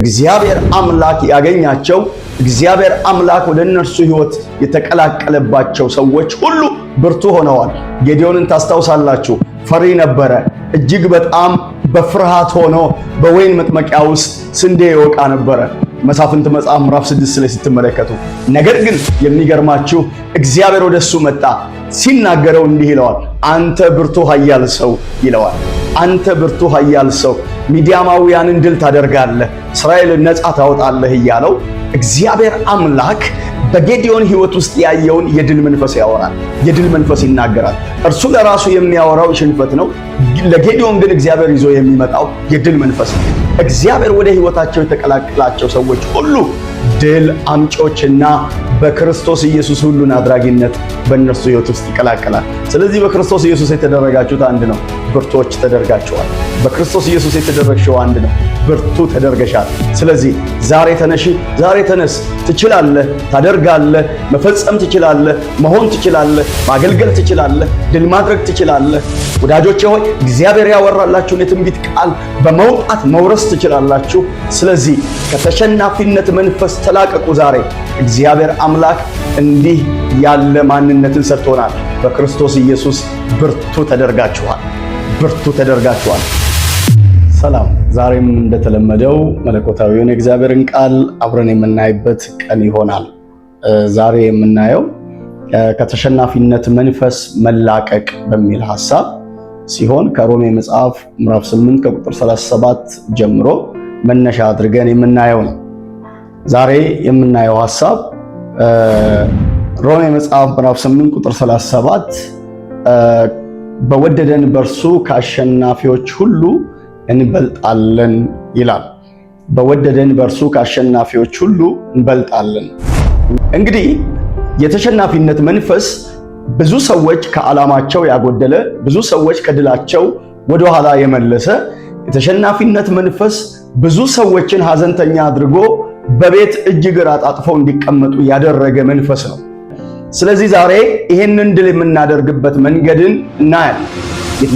እግዚአብሔር አምላክ ያገኛቸው እግዚአብሔር አምላክ ወደ እነርሱ ሕይወት የተቀላቀለባቸው ሰዎች ሁሉ ብርቱ ሆነዋል። ጌዲዮንን ታስታውሳላችሁ። ፈሪ ነበረ። እጅግ በጣም በፍርሃት ሆኖ በወይን መጥመቂያ ውስጥ ስንዴ ይወቃ ነበረ። መሳፍንት መጽሐፍ ምዕራፍ 6 ላይ ስትመለከቱ፣ ነገር ግን የሚገርማችሁ እግዚአብሔር ወደሱ መጣ። ሲናገረው እንዲህ ይለዋል፣ አንተ ብርቱ ኃያል ሰው ይለዋል። አንተ ብርቱ ኃያል ሰው ሚዲያማውያንን ድል ታደርጋለህ፣ እስራኤልን ነፃ ታወጣለህ እያለው እግዚአብሔር አምላክ በጌዲዮን ሕይወት ውስጥ ያየውን የድል መንፈስ ያወራል። የድል መንፈስ ይናገራል። እርሱ ለራሱ የሚያወራው ሽንፈት ነው። ለጌዲዮን ግን እግዚአብሔር ይዞ የሚመጣው የድል መንፈስ ነው። እግዚአብሔር ወደ ሕይወታቸው የተቀላቀላቸው ሰዎች ሁሉ ድል አምጮችና በክርስቶስ ኢየሱስ ሁሉን አድራጊነት በእነርሱ ሕይወት ውስጥ ይቀላቀላል። ስለዚህ በክርስቶስ ኢየሱስ የተደረጋችሁት አንድ ነው፣ ብርቶች ተደርጋችኋል። በክርስቶስ ኢየሱስ የተደረግሽው አንድ ነው፣ ብርቱ ተደርገሻል። ስለዚህ ዛሬ ተነሺ፣ ዛሬ ተነስ። ትችላለህ፣ ታደርጋለህ፣ መፈጸም ትችላለህ፣ መሆን ትችላለህ፣ ማገልገል ትችላለህ፣ ድል ማድረግ ትችላለህ። ወዳጆቼ ሆይ እግዚአብሔር ያወራላችሁን የትንቢት ቃል በመውጣት መውረስ ትችላላችሁ። ስለዚህ ከተሸናፊነት መንፈስ ተላቀቁ። ዛሬ እግዚአብሔር አምላክ እንዲህ ያለ ማንነትን ሰጥቶናል። በክርስቶስ ኢየሱስ ብርቱ ተደርጋችኋል፣ ብርቱ ተደርጋችኋል። ሰላም። ዛሬም እንደተለመደው መለኮታዊውን የእግዚአብሔርን ቃል አብረን የምናይበት ቀን ይሆናል። ዛሬ የምናየው ከተሸናፊነት መንፈስ መላቀቅ በሚል ሐሳብ ሲሆን ከሮሜ መጽሐፍ ምዕራፍ 8 ከቁጥር 37 ጀምሮ መነሻ አድርገን የምናየው ነው። ዛሬ የምናየው ሐሳብ ሮሜ መጽሐፍ ምዕራፍ 8 ቁጥር 37 በወደደን በርሱ ከአሸናፊዎች ሁሉ እንበልጣለን ይላል። በወደደን በርሱ ከአሸናፊዎች ሁሉ እንበልጣለን። እንግዲህ የተሸናፊነት መንፈስ ብዙ ሰዎች ከዓላማቸው ያጎደለ፣ ብዙ ሰዎች ከድላቸው ወደ ኋላ የመለሰ፣ የተሸናፊነት መንፈስ ብዙ ሰዎችን ሐዘንተኛ አድርጎ በቤት እጅ እግር አጣጥፈው እንዲቀመጡ ያደረገ መንፈስ ነው። ስለዚህ ዛሬ ይሄንን ድል የምናደርግበት መንገድን እናያለን።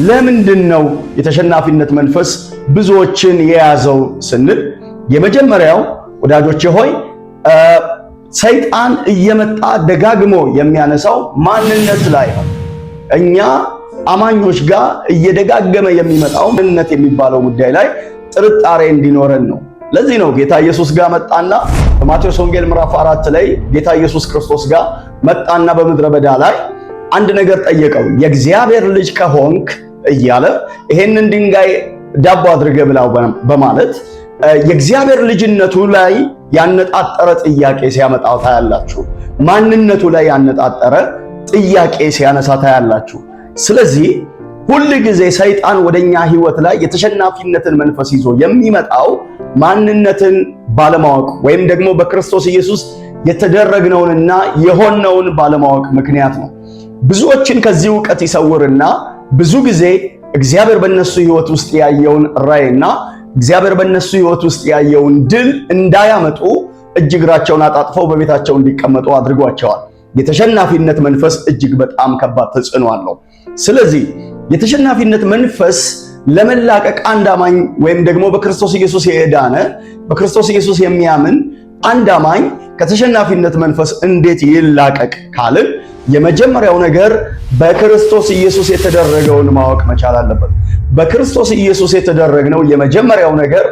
ለምንድን ነው የተሸናፊነት መንፈስ ብዙዎችን የያዘው ስንል፣ የመጀመሪያው ወዳጆቼ ሆይ ሰይጣን እየመጣ ደጋግሞ የሚያነሳው ማንነት ላይ ነው። እኛ አማኞች ጋር እየደጋገመ የሚመጣው ማንነት የሚባለው ጉዳይ ላይ ጥርጣሬ እንዲኖረን ነው። ለዚህ ነው ጌታ ኢየሱስ ጋር መጣና በማቴዎስ ወንጌል ምዕራፍ 4 ላይ ጌታ ኢየሱስ ክርስቶስ ጋር መጣና በምድረ በዳ ላይ አንድ ነገር ጠየቀው። የእግዚአብሔር ልጅ ከሆንክ እያለ ይሄንን ድንጋይ ዳቦ አድርገህ ብላው በማለት የእግዚአብሔር ልጅነቱ ላይ ያነጣጠረ ጥያቄ ሲያመጣው ታያላችሁ። ማንነቱ ላይ ያነጣጠረ ጥያቄ ሲያነሳ ታያላችሁ። ስለዚህ ሁል ጊዜ ሰይጣን ወደኛ ሕይወት ላይ የተሸናፊነትን መንፈስ ይዞ የሚመጣው ማንነትን ባለማወቅ ወይም ደግሞ በክርስቶስ ኢየሱስ የተደረግነውንና የሆነውን ባለማወቅ ምክንያት ነው። ብዙዎችን ከዚህ ዕውቀት ይሰውርና ብዙ ጊዜ እግዚአብሔር በእነሱ ሕይወት ውስጥ ያየውን ራእይና እግዚአብሔር በእነሱ ሕይወት ውስጥ ያየውን ድል እንዳያመጡ እጅ እግራቸውን አጣጥፈው በቤታቸው እንዲቀመጡ አድርጓቸዋል። የተሸናፊነት መንፈስ እጅግ በጣም ከባድ ተጽዕኖ አለው። ስለዚህ የተሸናፊነት መንፈስ ለመላቀቅ አንድ አማኝ ወይም ደግሞ በክርስቶስ ኢየሱስ የዳነ በክርስቶስ ኢየሱስ የሚያምን አንድ አማኝ ከተሸናፊነት መንፈስ እንዴት ይላቀቅ ካልን፣ የመጀመሪያው ነገር በክርስቶስ ኢየሱስ የተደረገውን ማወቅ መቻል አለበት። በክርስቶስ ኢየሱስ የተደረግነው የመጀመሪያው ነገር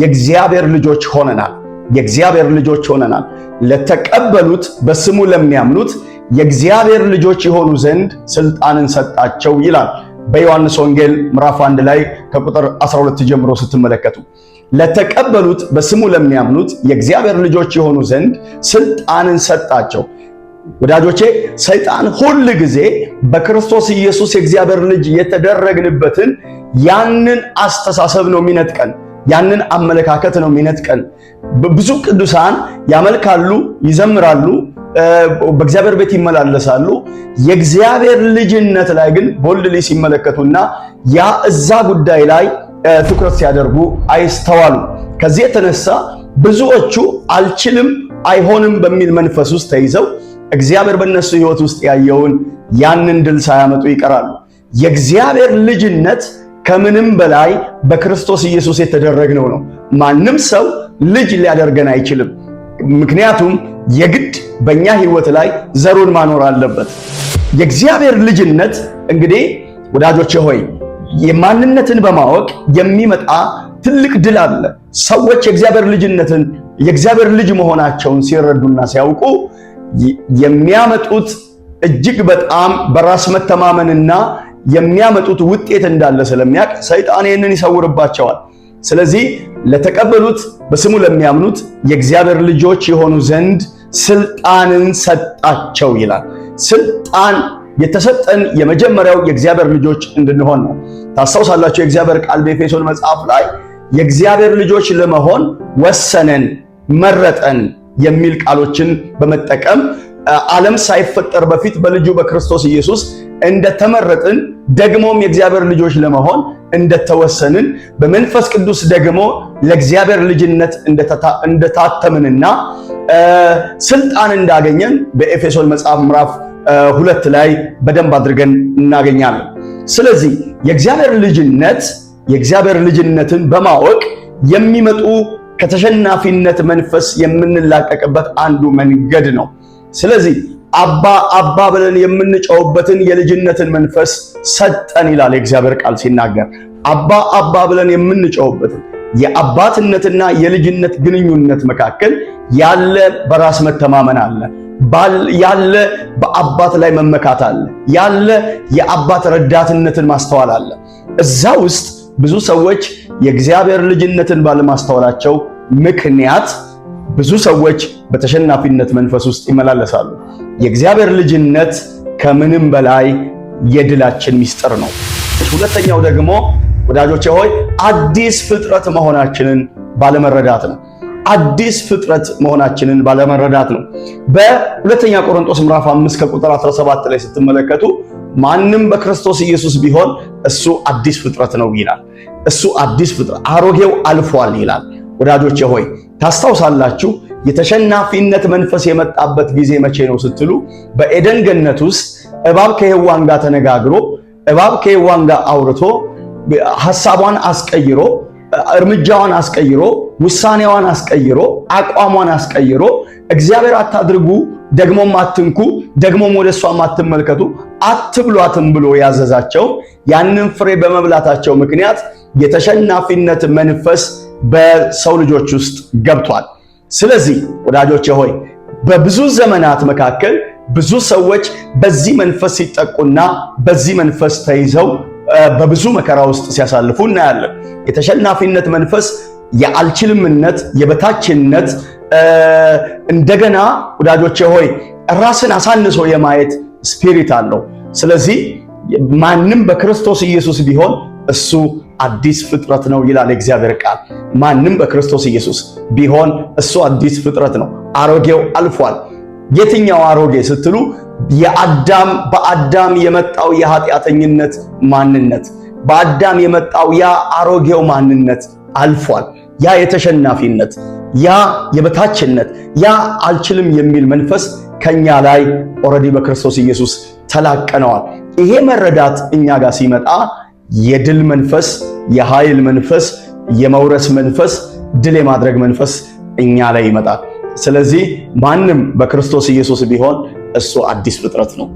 የእግዚአብሔር ልጆች ሆነናል። የእግዚአብሔር ልጆች ሆነናል። ለተቀበሉት በስሙ ለሚያምኑት የእግዚአብሔር ልጆች የሆኑ ዘንድ ስልጣንን ሰጣቸው ይላል በዮሐንስ ወንጌል ምዕራፍ 1 ላይ ከቁጥር 12 ጀምሮ ስትመለከቱ፣ ለተቀበሉት በስሙ ለሚያምኑት የእግዚአብሔር ልጆች የሆኑ ዘንድ ስልጣንን ሰጣቸው። ወዳጆቼ ሰይጣን ሁል ጊዜ በክርስቶስ ኢየሱስ የእግዚአብሔር ልጅ የተደረግንበትን ያንን አስተሳሰብ ነው የሚነጥቀን፣ ያንን አመለካከት ነው የሚነጥቀን። ብዙ ቅዱሳን ያመልካሉ፣ ይዘምራሉ፣ በእግዚአብሔር ቤት ይመላለሳሉ። የእግዚአብሔር ልጅነት ላይ ግን ቦልድሊ ሲመለከቱና ያ እዛ ጉዳይ ላይ ትኩረት ሲያደርጉ አይስተዋሉ። ከዚህ የተነሳ ብዙዎቹ አልችልም፣ አይሆንም በሚል መንፈስ ውስጥ ተይዘው እግዚአብሔር በእነሱ ሕይወት ውስጥ ያየውን ያንን ድል ሳያመጡ ይቀራሉ። የእግዚአብሔር ልጅነት ከምንም በላይ በክርስቶስ ኢየሱስ የተደረግነው ነው። ማንም ሰው ልጅ ሊያደርገን አይችልም። ምክንያቱም የግድ በእኛ ህይወት ላይ ዘሩን ማኖር አለበት። የእግዚአብሔር ልጅነት እንግዲህ ወዳጆቼ ሆይ የማንነትን በማወቅ የሚመጣ ትልቅ ድል አለ። ሰዎች የእግዚአብሔር ልጅ መሆናቸውን ሲረዱና ሲያውቁ የሚያመጡት እጅግ በጣም በራስ መተማመንና የሚያመጡት ውጤት እንዳለ ስለሚያውቅ ሰይጣን ይህንን ይሰውርባቸዋል። ስለዚህ ለተቀበሉት በስሙ ለሚያምኑት የእግዚአብሔር ልጆች የሆኑ ዘንድ ስልጣንን ሰጣቸው ይላል። ስልጣን የተሰጠን የመጀመሪያው የእግዚአብሔር ልጆች እንድንሆን ነው። ታስታውሳላችሁ የእግዚአብሔር ቃል በኤፌሶን መጽሐፍ ላይ የእግዚአብሔር ልጆች ለመሆን ወሰነን፣ መረጠን የሚል ቃሎችን በመጠቀም ዓለም ሳይፈጠር በፊት በልጁ በክርስቶስ ኢየሱስ እንደተመረጥን ደግሞም የእግዚአብሔር ልጆች ለመሆን እንደተወሰንን በመንፈስ ቅዱስ ደግሞ ለእግዚአብሔር ልጅነት እንደታተምንና ስልጣን እንዳገኘን በኤፌሶን መጽሐፍ ምዕራፍ 2 ላይ በደንብ አድርገን እናገኛለን። ስለዚህ የእግዚአብሔር ልጅነትን በማወቅ የሚመጡ ከተሸናፊነት መንፈስ የምንላቀቅበት አንዱ መንገድ ነው። ስለዚህ አባ ብለን የምንጮህበትን የልጅነትን መንፈስ ሰጠን ይላል የእግዚአብሔር ቃል ሲናገር። አባ ብለን የምንጮህበትን የአባትነትና የልጅነት ግንኙነት መካከል ያለ በራስ መተማመን አለ፣ ያለ በአባት ላይ መመካት አለ፣ ያለ የአባት ረዳትነትን ማስተዋል አለ። እዛ ውስጥ ብዙ ሰዎች የእግዚአብሔር ልጅነትን ባለማስተዋላቸው ምክንያት ብዙ ሰዎች በተሸናፊነት መንፈስ ውስጥ ይመላለሳሉ። የእግዚአብሔር ልጅነት ከምንም በላይ የድላችን ምስጢር ነው። ሁለተኛው ደግሞ ወዳጆቼ ሆይ አዲስ ፍጥረት መሆናችንን ባለመረዳት ነው። አዲስ ፍጥረት መሆናችንን ባለመረዳት ነው። በሁለተኛ ቆሮንቶስ ምዕራፍ 5 ከቁጥር 17 ላይ ስትመለከቱ ማንም በክርስቶስ ኢየሱስ ቢሆን እሱ አዲስ ፍጥረት ነው ይላል። እሱ አዲስ ፍጥረት አሮጌው አልፏል ይላል። ወዳጆቼ ሆይ ታስታውሳላችሁ የተሸናፊነት መንፈስ የመጣበት ጊዜ መቼ ነው ስትሉ በኤደን ገነት ውስጥ እባብ ከሔዋን ጋር ተነጋግሮ እባብ ከሔዋን ጋር አውርቶ ሐሳቧን አስቀይሮ እርምጃዋን አስቀይሮ ውሳኔዋን አስቀይሮ አቋሟን አስቀይሮ እግዚአብሔር አታድርጉ ደግሞም አትንኩ ደግሞም ወደሷ አትመልከቱ አትብሏትም ብሎ ያዘዛቸው ያንን ፍሬ በመብላታቸው ምክንያት የተሸናፊነት መንፈስ በሰው ልጆች ውስጥ ገብቷል። ስለዚህ ወዳጆቼ ሆይ በብዙ ዘመናት መካከል ብዙ ሰዎች በዚህ መንፈስ ሲጠቁና በዚህ መንፈስ ተይዘው በብዙ መከራ ውስጥ ሲያሳልፉ እናያለን። የተሸናፊነት መንፈስ የአልችልምነት፣ የበታችነት እንደገና ወዳጆቼ ሆይ ራስን አሳንሶ የማየት ስፒሪት አለው። ስለዚህ ማንም በክርስቶስ ኢየሱስ ቢሆን እሱ አዲስ ፍጥረት ነው ይላል እግዚአብሔር ቃል። ማንም በክርስቶስ ኢየሱስ ቢሆን እሱ አዲስ ፍጥረት ነው። አሮጌው አልፏል። የትኛው አሮጌ ስትሉ በአዳም የመጣው የኃጢአተኝነት ማንነት፣ በአዳም የመጣው ያ አሮጌው ማንነት አልፏል። ያ የተሸናፊነት፣ ያ የበታችነት፣ ያ አልችልም የሚል መንፈስ ከኛ ላይ ኦልሬዲ በክርስቶስ ኢየሱስ ተላቀነዋል። ይሄ መረዳት እኛ ጋር ሲመጣ የድል መንፈስ፣ የኃይል መንፈስ፣ የመውረስ መንፈስ፣ ድል የማድረግ መንፈስ እኛ ላይ ይመጣል። ስለዚህ ማንም በክርስቶስ ኢየሱስ ቢሆን እሱ አዲስ ፍጥረት ነው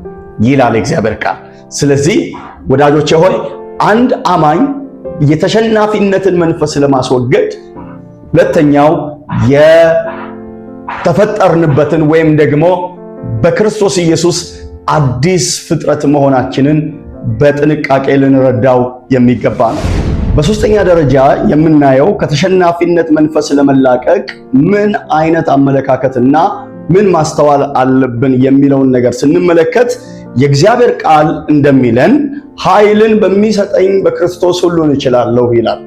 ይላል እግዚአብሔር ቃል። ስለዚህ ወዳጆቼ ሆይ አንድ አማኝ የተሸናፊነትን መንፈስ ለማስወገድ ሁለተኛው የተፈጠርንበትን ወይም ደግሞ በክርስቶስ ኢየሱስ አዲስ ፍጥረት መሆናችንን በጥንቃቄ ልንረዳው የሚገባ ነው። በሶስተኛ ደረጃ የምናየው ከተሸናፊነት መንፈስ ለመላቀቅ ምን አይነት አመለካከትና ምን ማስተዋል አለብን የሚለውን ነገር ስንመለከት የእግዚአብሔር ቃል እንደሚለን ኃይልን በሚሰጠኝ በክርስቶስ ሁሉን እችላለሁ ይላል።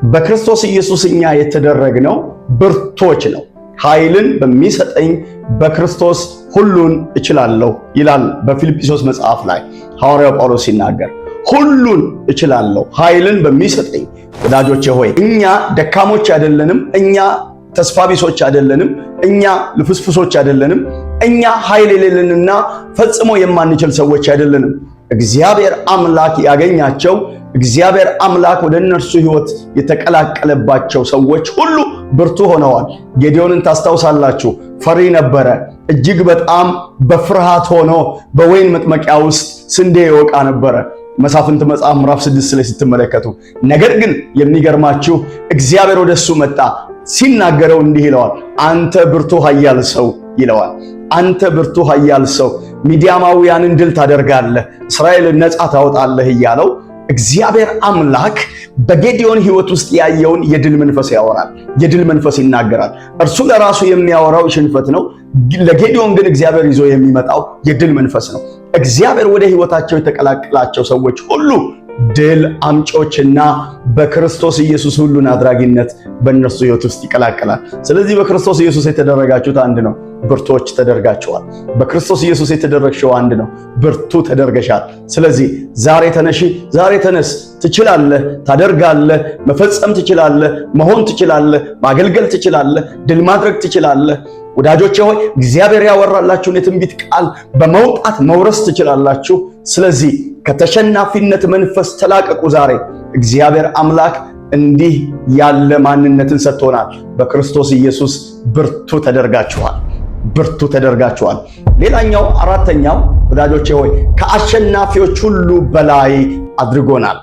በክርስቶስ ኢየሱስ እኛ የተደረግነው ብርቶች ነው። ኃይልን በሚሰጠኝ በክርስቶስ ሁሉን እችላለሁ ይላል በፊልጵስዩስ መጽሐፍ ላይ ሐዋርያው ጳውሎስ ሲናገር ሁሉን እችላለሁ ኃይልን በሚሰጠኝ። ወዳጆቼ ሆይ እኛ ደካሞች አይደለንም፣ እኛ ተስፋ ቢሶች አይደለንም፣ እኛ ልፍስፍሶች አይደለንም፣ እኛ ኃይል የሌለንና ፈጽሞ የማንችል ሰዎች አይደለንም። እግዚአብሔር አምላክ ያገኛቸው እግዚአብሔር አምላክ ወደ እነርሱ ሕይወት የተቀላቀለባቸው ሰዎች ሁሉ ብርቱ ሆነዋል። ጌዲዮንን ታስታውሳላችሁ። ፈሪ ነበረ። እጅግ በጣም በፍርሃት ሆኖ በወይን መጥመቂያ ውስጥ ስንዴ ይወቃ ነበረ። መሳፍንት መጽሐፍ ምዕራፍ 6 ላይ ስትመለከቱ፣ ነገር ግን የሚገርማችሁ እግዚአብሔር ወደሱ መጣ። ሲናገረው እንዲህ ይለዋል፣ አንተ ብርቱ ኃያል ሰው ይለዋል። አንተ ብርቱ ኃያል ሰው፣ ሚዲያማውያንን ድል ታደርጋለህ፣ እስራኤልን ነፃ ታወጣለህ እያለው እግዚአብሔር አምላክ በጌዲዮን ሕይወት ውስጥ ያየውን የድል መንፈስ ያወራል። የድል መንፈስ ይናገራል። እርሱ ለራሱ የሚያወራው ሽንፈት ነው። ለጌዲዮን ግን እግዚአብሔር ይዞ የሚመጣው የድል መንፈስ ነው። እግዚአብሔር ወደ ሕይወታቸው የተቀላቀላቸው ሰዎች ሁሉ ድል አምጮችና በክርስቶስ ኢየሱስ ሁሉን አድራጊነት በእነርሱ ሕይወት ውስጥ ይቀላቀላል። ስለዚህ በክርስቶስ ኢየሱስ የተደረጋችሁት አንድ ነው፣ ብርቶች ተደርጋችኋል። በክርስቶስ ኢየሱስ የተደረግሽው አንድ ነው፣ ብርቱ ተደርገሻል። ስለዚህ ዛሬ ተነሺ፣ ዛሬ ተነስ። ትችላለህ፣ ታደርጋለህ፣ መፈጸም ትችላለህ፣ መሆን ትችላለህ፣ ማገልገል ትችላለህ፣ ድል ማድረግ ትችላለህ። ወዳጆቼ ሆይ እግዚአብሔር ያወራላችሁን የትንቢት ቃል በመውጣት መውረስ ትችላላችሁ። ስለዚህ ከተሸናፊነት መንፈስ ተላቀቁ። ዛሬ እግዚአብሔር አምላክ እንዲህ ያለ ማንነትን ሰጥቶናል። በክርስቶስ ኢየሱስ ብርቱ ተደርጋችኋል፣ ብርቱ ተደርጋችኋል። ሌላኛው አራተኛው ወዳጆቼ ሆይ ከአሸናፊዎች ሁሉ በላይ አድርጎናል።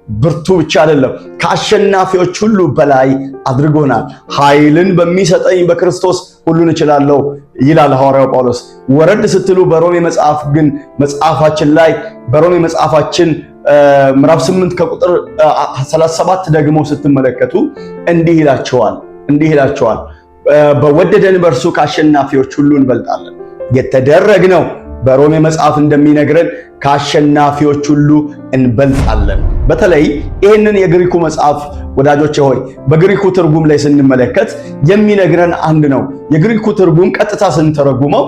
ብርቱ ብቻ አይደለም፣ ከአሸናፊዎች ሁሉ በላይ አድርጎናል። ኃይልን በሚሰጠኝ በክርስቶስ ሁሉን እችላለሁ ይላል ሐዋርያው ጳውሎስ። ወረድ ስትሉ በሮሜ መጽሐፍ ግን መጽሐፋችን ላይ በሮሜ መጽሐፋችን ምዕራፍ 8 ከቁጥር 37 ደግሞ ስትመለከቱ እንዲህ ይላቸዋል በወደደን በእርሱ ከአሸናፊዎች ሁሉ እንበልጣለን። የተደረግነው በሮሜ መጽሐፍ እንደሚነግረን ከአሸናፊዎች ሁሉ እንበልጣለን። በተለይ ይህንን የግሪኩ መጽሐፍ ወዳጆቼ ሆይ በግሪኩ ትርጉም ላይ ስንመለከት የሚነግረን አንድ ነው። የግሪኩ ትርጉም ቀጥታ ስንተረጉመው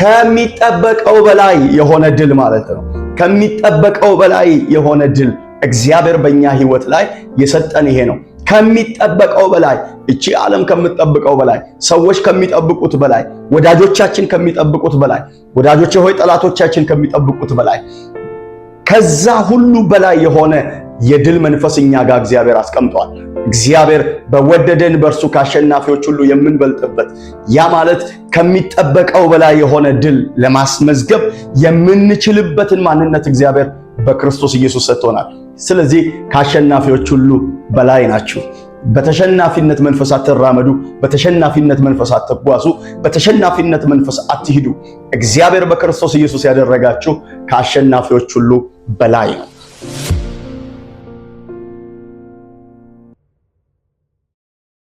ከሚጠበቀው በላይ የሆነ ድል ማለት ነው። ከሚጠበቀው በላይ የሆነ ድል እግዚአብሔር በእኛ ሕይወት ላይ የሰጠን ይሄ ነው። ከሚጠበቀው በላይ፣ እቺ ዓለም ከምትጠብቀው በላይ፣ ሰዎች ከሚጠብቁት በላይ፣ ወዳጆቻችን ከሚጠብቁት በላይ፣ ወዳጆቼ ሆይ ጠላቶቻችን ከሚጠብቁት በላይ፣ ከዛ ሁሉ በላይ የሆነ የድል መንፈስ እኛ ጋር እግዚአብሔር አስቀምጧል። እግዚአብሔር በወደደን በእርሱ ከአሸናፊዎች ሁሉ የምንበልጥበት፣ ያ ማለት ከሚጠበቀው በላይ የሆነ ድል ለማስመዝገብ የምንችልበትን ማንነት እግዚአብሔር በክርስቶስ ኢየሱስ ሰጥቶናል። ስለዚህ ከአሸናፊዎች ሁሉ በላይ ናችሁ። በተሸናፊነት መንፈስ አትራመዱ። በተሸናፊነት መንፈስ አትጓዙ። በተሸናፊነት መንፈስ አትሂዱ። እግዚአብሔር በክርስቶስ ኢየሱስ ያደረጋችሁ ከአሸናፊዎች ሁሉ በላይ ነው።